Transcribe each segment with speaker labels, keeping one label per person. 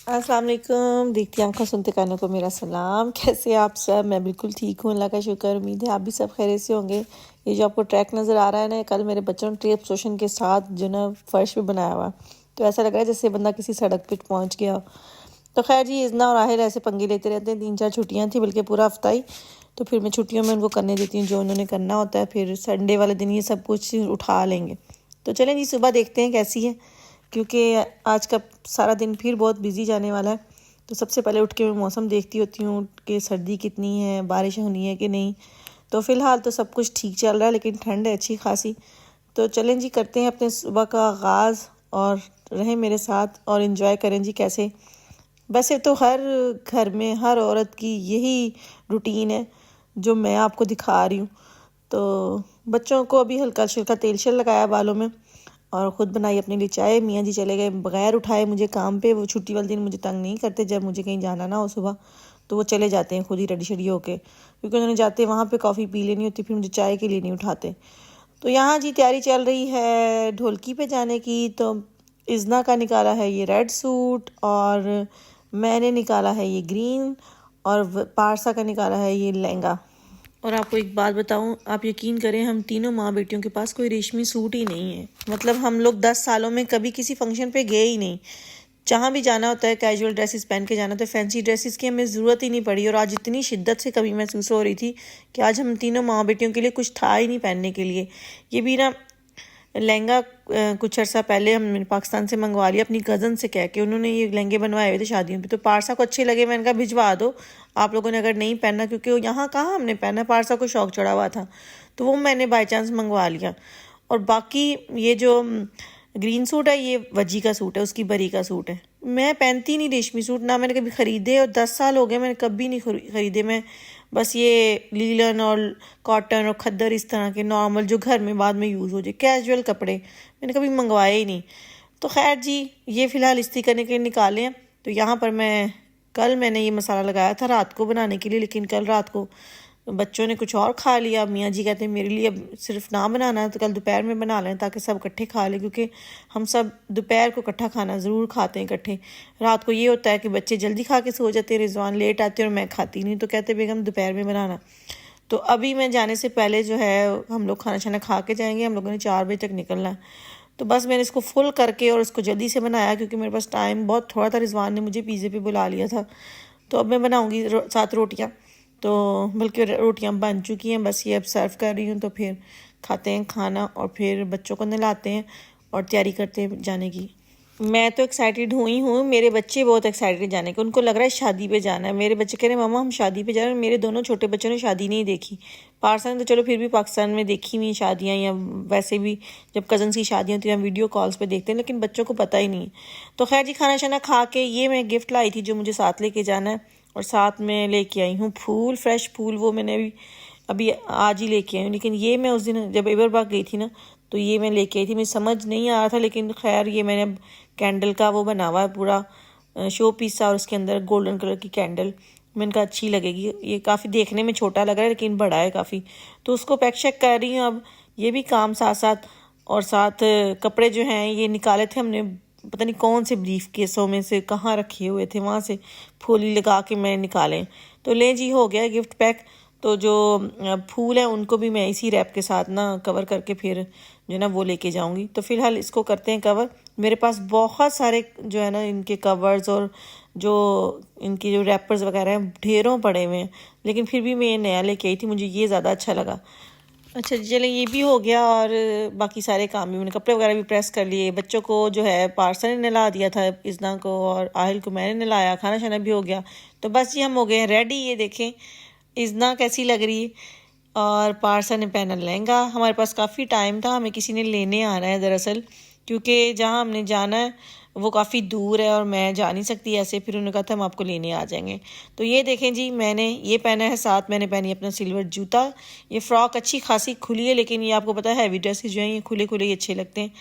Speaker 1: अस्सलाम वालेकुम। देखती आंखों सुनते कानों को मेरा सलाम। कैसे हैं आप सब? मैं बिल्कुल ठीक हूँ, अल्लाह का शुक्र। उम्मीद है आप भी सब खैरियत से होंगे। ये जो आपको ट्रैक नज़र आ रहा है ना, कल मेरे बच्चों ने ट्रेप सोशन के साथ जो ना फर्श पे बनाया हुआ, तो ऐसा लग रहा है जैसे बंदा किसी सड़क पे पहुँच गया हो। तो खैर जी, इज़ना और आहिल ऐसे पंगे लेते रहते हैं। 3-4 छुट्टियाँ थी, बल्कि पूरा हफ्ता ही। तो फिर मैं छुट्टियों में उनको करने देती हूँ जो उन्होंने करना होता है। फिर संडे वाले दिन ये सब कुछ उठा लेंगे। तो चलें जी, सुबह देखते हैं कैसी है, क्योंकि आज का सारा दिन फिर बहुत बिजी जाने वाला है। तो सबसे पहले उठ के मैं मौसम देखती होती हूँ कि सर्दी कितनी है, बारिश होनी है कि नहीं। तो फ़िलहाल तो सब कुछ ठीक चल रहा है, लेकिन ठंड है अच्छी खासी। तो चलें जी, करते हैं अपने सुबह का आगाज़ और रहें मेरे साथ और इन्जॉय करें जी। कैसे वैसे तो हर घर में हर औरत की यही रूटीन है जो मैं आपको दिखा रही हूँ। तो बच्चों को अभी हल्का हल्का तेल शेल लगाया बालों में और ख़ुद बनाई अपने लिए चाय। मियाँ जी चले गए बगैर उठाए मुझे काम पे। वो छुट्टी वाले दिन मुझे तंग नहीं करते, जब मुझे कहीं जाना ना हो सुबह तो वो चले जाते हैं खुद ही रेडी शेडी होके, क्योंकि उन्होंने जाते वहाँ पे कॉफ़ी पी लेनी होती, फिर मुझे चाय के लिए नहीं उठाते। तो यहाँ जी तैयारी चल रही है ढोलकी पे जाने की। तो इज़ना का निकाला है ये रेड सूट, और मैंने निकाला है ये ग्रीन, और पारसा का निकाला है ये लहंगा। और आपको एक बात बताऊं, आप यकीन करें, हम तीनों माँ बेटियों के पास कोई रेशमी सूट ही नहीं है। मतलब हम लोग 10 सालों में कभी किसी फंक्शन पे गए ही नहीं। जहाँ भी जाना होता है कैजुअल ड्रेसेस पहन के जाना, तो फैंसी ड्रेसेस की हमें ज़रूरत ही नहीं पड़ी। और आज इतनी शिद्दत से कभी महसूस हो रही थी कि आज हम तीनों माँ बेटियों के लिए कुछ था ही नहीं पहनने के लिए। ये भी ना लहंगा कुछ अर्सा पहले हमने पाकिस्तान से मंगवा लिया अपनी कज़न से कह के। उन्होंने ये लहंगे बनवाए हुए थे शादियों पे, तो पारसा को अच्छे लगे। मैंने कहा भिजवा दो आप लोगों ने अगर नहीं पहनना, क्योंकि यहाँ कहाँ हमने पहना, पारसा को शौक चढ़ा हुआ था, तो वो मैंने बाई चांस मंगवा लिया। और बाकी ये जो ग्रीन सूट है ये वजी का सूट है, उसकी बरी का सूट है। मैं पहनती नहीं रेशमी सूट, ना मैंने कभी ख़रीदे, और 10 साल हो गए मैंने कभी नहीं ख़रीदे। मैं बस ये लीलन और कॉटन और खद्दर इस तरह के नॉर्मल जो घर में बाद में यूज़ हो जाए कैजुअल कपड़े मैंने कभी मंगवाए ही नहीं। तो खैर जी, ये फ़िलहाल इस्त्री करने के लिए निकाले हैं। तो यहाँ पर मैंने ये मसाला लगाया था रात को बनाने के लिए, लेकिन कल रात को बच्चों ने कुछ और खा लिया। मियाँ जी कहते हैं मेरे लिए अब सिर्फ ना बनाना, तो कल दोपहर में बना लें ताकि सब इकट्ठे खा लें, क्योंकि हम सब दोपहर को इकट्ठा खाना ज़रूर खाते हैं इकट्ठे। रात को ये होता है कि बच्चे जल्दी खा के सो जाते हैं, रिजवान लेट आते हैं और मैं खाती नहीं, तो कहते बेगम दोपहर में बनाना। तो अभी मैं जाने से पहले जो है हम लोग खाना शाना खा के जाएंगे। हम लोगों ने 4 बजे तक निकलना है। तो बस मैंने इसको फुल करके और इसको जल्दी से बनाया, क्योंकि मेरे पास टाइम बहुत थोड़ा था। रिजवान ने मुझे पिज़्ज़े पे बुला लिया था। तो अब मैं बनाऊँगी 7 रोटियाँ, तो बल्कि रोटियां बन चुकी हैं, बस ये अब सर्व कर रही हूँ। तो फिर खाते हैं खाना और फिर बच्चों को नहलाते हैं और तैयारी करते हैं जाने की। मैं तो एक्साइटेड हुई हूँ, मेरे बच्चे बहुत एक्साइटेड जाने के। उनको लग रहा है शादी पे जाना है। मेरे बच्चे कह रहे हैं मामा हम शादी पे जा रहे हैं। मेरे दोनों छोटे बच्चों ने शादी नहीं देखी। पाकिस्तान तो चलो फिर भी पाकिस्तान में देखी हुई शादियाँ, या वैसे भी जब कज़न्स की शादियाँ होती हैं हम वीडियो कॉल्स पे देखते हैं, लेकिन बच्चों को पता ही नहीं है। तो खैर जी, खाना शाना खा के ये मैं गिफ्ट लाई थी जो मुझे साथ लेके जाना है, और साथ में लेके आई हूँ फूल, फ्रेश फूल। वो मैंने अभी आज ही लेके आई हूँ, लेकिन ये मैं उस दिन जब एबरबाग गई थी ना, तो ये मैं लेके आई थी। मुझे समझ नहीं आ रहा था, लेकिन खैर ये मैंने कैंडल का वो बना हुआ है पूरा शो पीस सा, और उसके अंदर गोल्डन कलर की कैंडल। मैंने कहा अच्छी लगेगी। ये काफ़ी देखने में छोटा लग रहा है लेकिन बड़ा है काफ़ी। तो उसको पैक शैक कर रही हूँ अब, ये भी काम साथ साथ। और साथ कपड़े जो हैं ये निकाले थे हमने, पता नहीं कौन से ब्रीफ केसों में से कहाँ रखे हुए थे, वहाँ से फूली लगा के मैं निकाले। तो ले जी, हो गया गिफ्ट पैक। तो जो फूल हैं उनको भी मैं इसी रैप के साथ ना कवर करके फिर जो है ना वो लेके जाऊंगी। तो फ़िलहाल इसको करते हैं कवर। मेरे पास बहुत सारे जो है ना इनके कवर्स और जो इनकी जो रैपर्स वगैरह हैं ढेरों पड़े हुए हैं, लेकिन फिर भी मैं ये नया लेके आई थी, मुझे ये ज़्यादा अच्छा लगा। अच्छा जी, चलें ये भी हो गया, और बाकी सारे काम भी मैंने कपड़े वगैरह भी प्रेस कर लिए। बच्चों को जो है पार्सल ने नहला दिया था, इज़ना को और आहिल को मैंने नहलाया, खाना शाना भी हो गया। तो बस जी हम हो गए हैं रेडी। ये देखें इज़ना कैसी लग रही है, और पारसा ने पहना लहंगा। हमारे पास काफ़ी टाइम था, हमें किसी ने लेने आना है दरअसल, क्योंकि जहाँ हमने जाना है वो काफ़ी दूर है और मैं जा नहीं सकती ऐसे। फिर उन्होंने कहा था हम आपको लेने आ जाएंगे। तो ये देखें जी, मैंने ये पहना है, साथ मैंने पहनी अपना सिल्वर जूता। ये फ्रॉक अच्छी खासी खुली है, लेकिन ये आपको पता है हैवी ड्रेसेस जो हैं ये खुले खुले ही अच्छे लगते हैं।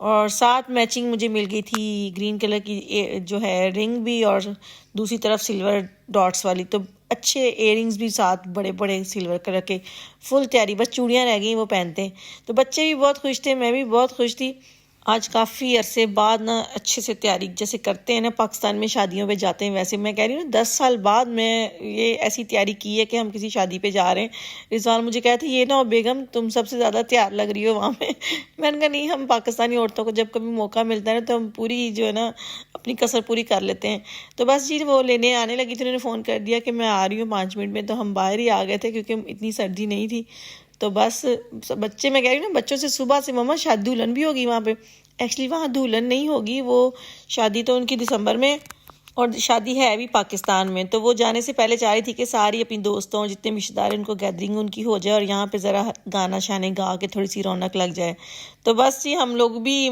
Speaker 1: और साथ मैचिंग मुझे मिल गई थी ग्रीन कलर की जो है रिंग भी, और दूसरी तरफ सिल्वर डॉट्स वाली। तो अच्छे इयरिंग्स भी साथ, बड़े बड़े सिल्वर कलर के। फुल तैयारी, बस चूड़ियाँ रह गई वो पहनते हैं। तो बच्चे भी बहुत खुश थे, मैं भी बहुत खुश थी। آج کافی عرصے بعد نا اچھے سے تیاری جیسے کرتے ہیں نا پاکستان میں شادیوں پہ جاتے ہیں، ویسے میں کہہ رہی ہوں 10 سال بعد میں یہ ایسی تیاری کی ہے کہ ہم کسی شادی پہ جا رہے ہیں۔ رضوان مجھے کہتے یہ نہ ہو بیگم تم سب سے زیادہ تیار لگ رہی ہو وہاں پہ۔ میں نے کہا نہیں، ہم پاکستانی عورتوں کو جب کبھی موقع ملتا ہے نا تو ہم پوری جو ہے نا اپنی کسر پوری کر لیتے ہیں۔ تو بس جی وہ لینے آنے لگی تھی، انہوں نے فون کر دیا کہ میں آ رہی ہوں 5 منٹ میں، تو ہم باہر ہی آ گئے تھے کیونکہ اتنی سردی نہیں تھی۔ تو بس بچے، میں کہہ رہی ہوں نا بچوں سے صبح سے مما شادی دلہن بھی ہوگی وہاں پہ۔ ایکچولی وہاں دلہن نہیں ہوگی، وہ شادی تو ان کی دسمبر میں، اور شادی ہے بھی پاکستان میں، تو وہ جانے سے پہلے چاہ رہی تھی کہ ساری اپنی دوستوں جتنے رشتہ دار ان کو گیدرنگ ان کی ہو جائے اور یہاں پہ ذرا گانا شانے گا کے تھوڑی سی رونق لگ جائے۔ تو بس جی ہم لوگ بھی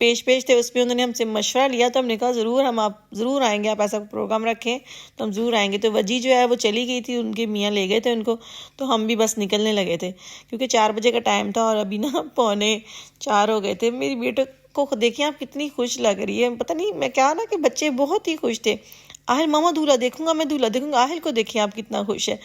Speaker 1: پیش تھے اس پہ، انہوں نے ہم سے مشورہ لیا تو ہم نے کہا ضرور، ہم آپ ضرور آئیں گے، آپ ایسا پروگرام رکھیں تو ہم ضرور آئیں گے۔ تو وجی جو ہے وہ چلی گئی تھی، ان کے میاں لے گئے تھے ان کو، تو ہم بھی بس نکلنے لگے تھے کیونکہ 4 بجے کا ٹائم تھا اور ابھی نا 3:45 ہو گئے تھے۔ میری بیٹے کو دیکھیں آپ کتنی خوش لگ رہی ہے، پتہ نہیں میں کیا نا کہ بچے بہت ہی خوش تھے۔ آہل ماما دولہا دیکھوں گا، میں دولہا دیکھوں گا، آہل کو دیکھیں آپ کتنا خوش ہے۔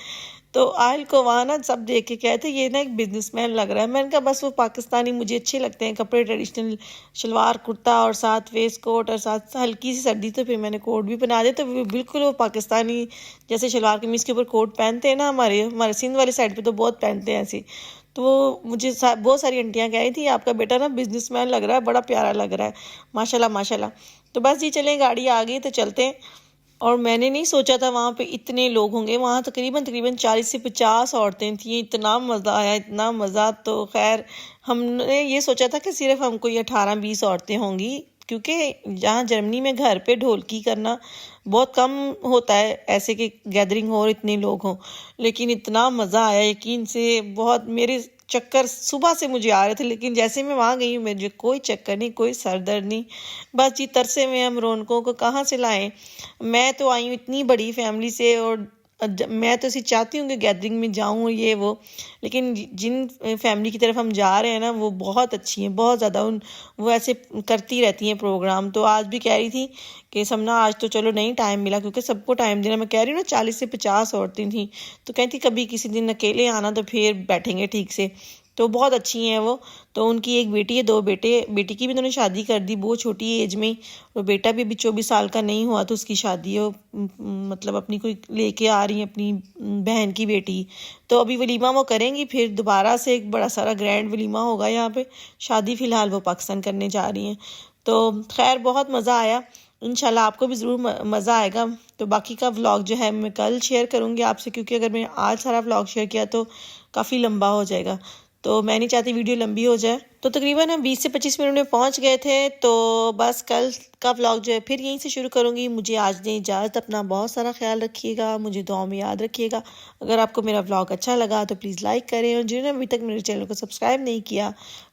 Speaker 1: تو آہل کو وہاں نا سب دیکھ کے کہتے یہ نا ایک بزنس مین لگ رہا ہے۔ میں نے کہا بس وہ پاکستانی مجھے اچھے لگتے ہیں کپڑے، ٹریڈیشنل شلوار کرتا اور ساتھ ویسٹ کوٹ اور ساتھ ہلکی سی سردی تو پھر میں نے کوٹ بھی بنا دیا، تو وہ بالکل وہ پاکستانی جیسے شلوار قمیض کے اوپر کوٹ پہنتے ہیں نا، ہمارے سندھ والی سائڈ پہ تو بہت پہنتے ہیں ایسے۔ تو مجھے بہت ساری انٹیاں کہہ رہی تھی آپ کا بیٹا نا بزنس مین لگ رہا ہے، بڑا پیارا لگ رہا ہے، ماشاءاللہ ماشاءاللہ۔ تو بس جی چلیں، گاڑی آ گئی تو چلتے ہیں۔ اور میں نے نہیں سوچا تھا وہاں پہ اتنے لوگ ہوں گے، وہاں تقریباً 40 سے 50 عورتیں تھیں، اتنا مزہ آیا، اتنا مزہ۔ تو خیر ہم نے یہ سوچا تھا کہ صرف ہم کو یہ 18-20 عورتیں ہوں گی، کیونکہ جہاں جرمنی میں گھر پہ ڈھولکی کرنا بہت کم ہوتا ہے ایسے کہ گیدرنگ ہو اور اتنے لوگ ہوں، لیکن اتنا مزہ آیا یقین سے۔ بہت میرے چکر صبح سے مجھے آ رہے تھے، لیکن جیسے میں وہاں گئی ہوں مجھے کوئی چکر نہیں، کوئی سر درد نہیں۔ بس جی ترسے میں ہم رونقوں کو کہاں سے لائیں۔ میں تو آئی ہوں اتنی بڑی فیملی سے، اور میں تو اسی چاہتی ہوں کہ گیدرنگ میں جاؤں یہ وہ، لیکن جن فیملی کی طرف ہم جا رہے ہیں نا وہ بہت اچھی ہیں، بہت زیادہ، وہ ایسے کرتی رہتی ہیں پروگرام۔ تو آج بھی کہہ رہی تھی کہ سمنا آج تو چلو نہیں ٹائم ملا، کیونکہ سب کو ٹائم دینا، میں کہہ رہی ہوں نا 40 سے 50 عورتیں تھیں، تو کہتی کبھی کسی دن اکیلے آنا تو پھر بیٹھیں گے ٹھیک سے۔ تو بہت اچھی ہیں وہ۔ تو ان کی ایک بیٹی ہے، 2 بیٹے، بیٹی کی بھی انہوں نے شادی کر دی بہت چھوٹی ایج میں، اور بیٹا بھی ابھی 24 سال کا نہیں ہوا تو اس کی شادی ہے، مطلب اپنی کوئی لے کے آ رہی ہیں اپنی بہن کی بیٹی۔ تو ابھی ولیمہ وہ کریں گی، پھر دوبارہ سے ایک بڑا سارا گرینڈ ولیمہ ہوگا یہاں پہ۔ شادی فی الحال وہ پاکستان کرنے جا رہی ہیں۔ تو خیر بہت مزہ آیا، انشاءاللہ آپ کو بھی ضرور مزہ آئے گا۔ تو باقی کا ولاگ جو ہے میں کل شیئر کروں گی آپ سے، کیونکہ اگر میں آج سارا ولاگ شیئر کیا تو کافی لمبا ہو جائے گا، تو میں نہیں چاہتی ویڈیو لمبی ہو جائے۔ تو تقریباً ہم 20 سے 25 منٹ میں پہنچ گئے تھے، تو بس کل کا ولاگ جو ہے پھر یہیں سے شروع کروں گی۔ مجھے آج دیں اجازت، اپنا بہت سارا خیال رکھیے گا، مجھے دعاؤں میں یاد رکھیے گا۔ اگر آپ کو میرا ولاگ اچھا لگا تو پلیز لائک کریں، اور جنہوں نے ابھی تک میرے چینل کو سبسکرائب نہیں کیا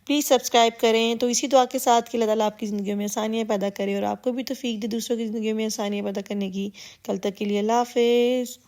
Speaker 1: پلیز سبسکرائب کریں۔ تو اسی دعا کے ساتھ کہ اللہ تعالیٰ آپ کی زندگیوں میں آسانیاں پیدا کرے اور آپ کو بھی توفیق دے دوسروں کی زندگیوں میں آسانیاں پیدا کرنے کی۔ کل تک کے لیے اللہ حافظ۔